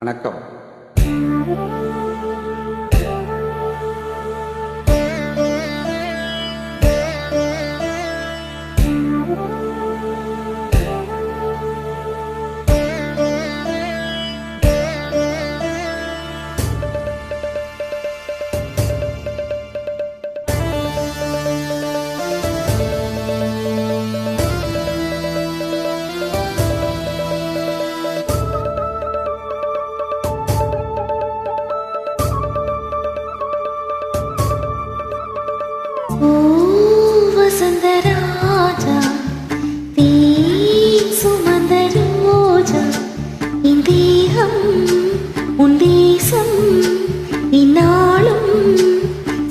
வணக்கம். ஓ வசந்தராஜா, தேன் சுமந்த ரோஜா, என் தேகம் உன் தேசம், இந்நாளும்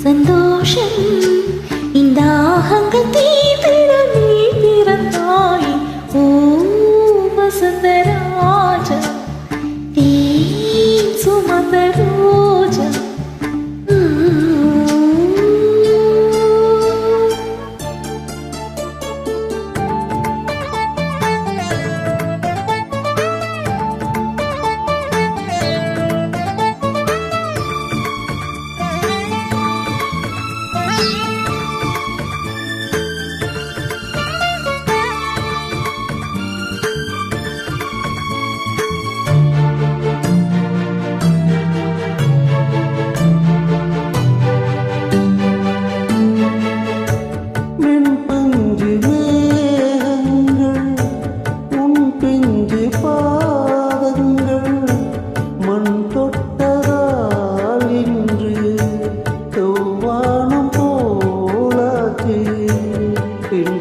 சந்தோஷம், இந்த தாகங்கள் தீர்த்திட நீ பிறந்தாய். ஓ வசந்தராஜா, தேன் சுமந்த ரோஜா.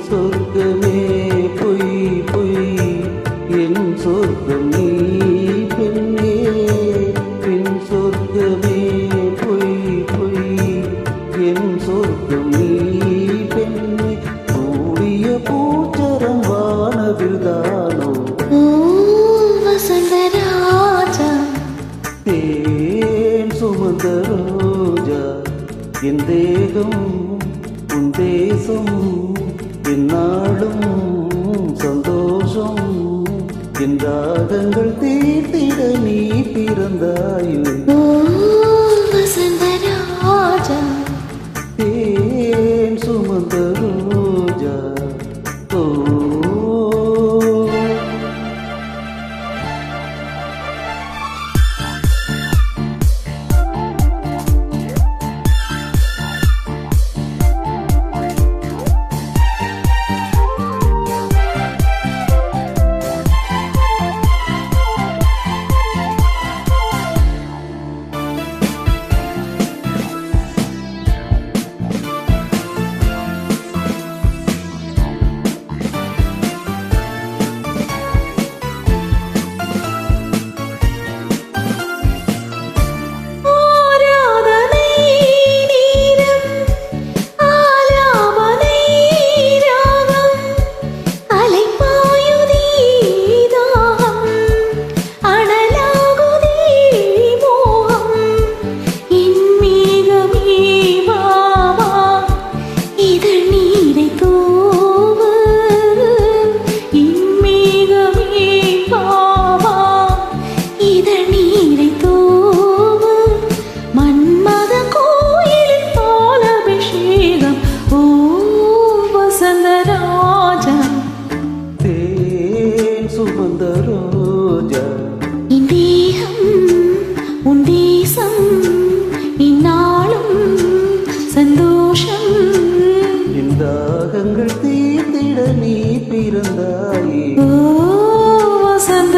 சொர்க்கமே பொய் பொய் என் சொர்க்கம் நீ பெண்ணே, என் சொர்க்கமே பொய் பொய் என் சொர்க்கம் நீ பெண்ணே, கூடிய பூச்சரம் வானவில் தானோ. ஓ வசந்தராஜா, தேன் சுமந்த ரோஜா, என் தேகம் உன் தேசம், எந்நாளும் சந்தோஷம், என் தாகங்கள் தீர்த்திட நீ பிறந்தாயோ. ஓ வசந்தராஜா, தேன் சுமந்த ரோஜா. ஓ சுமந்த ரோஜா, என் தேகம் உன் தேசம், இந்நாளும் சந்தோஷம், என் தாகங்கள் தீர்த்திட நீ பிறந்தாயே. ஓ வசந்த